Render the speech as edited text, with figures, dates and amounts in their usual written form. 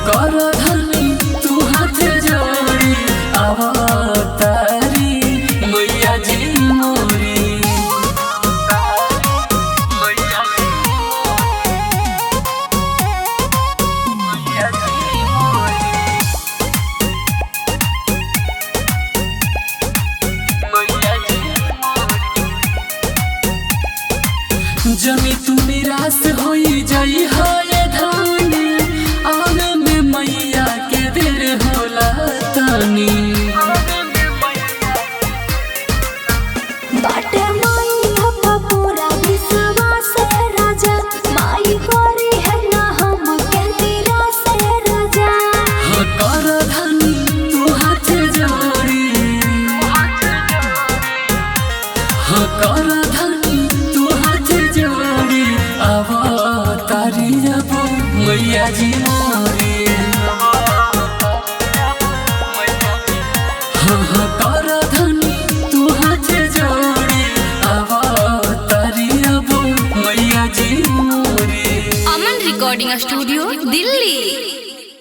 कर धनी तू हाथ जोड़ी अवतारी मैया जी मोरी। जमी तू निराश होई जाई हाय धानी आवे में मैया के देर होला तानी। बाटे माई हप्पा पूरा विश्वास है राजा माई कोरी है ना हम के निराश है राजा। हाँ कर धनी तू हाथ जोड़ी हाँ कर धनी तू हाथ जोड़ी अवतारी जब मैया जी मोरी। हाँ हाँ कर धनी तू हाथ जोड़ी अवतारी जब मैया जी मोरी। अमन रिकॉर्डिंग स्टूडियो दिल्ली।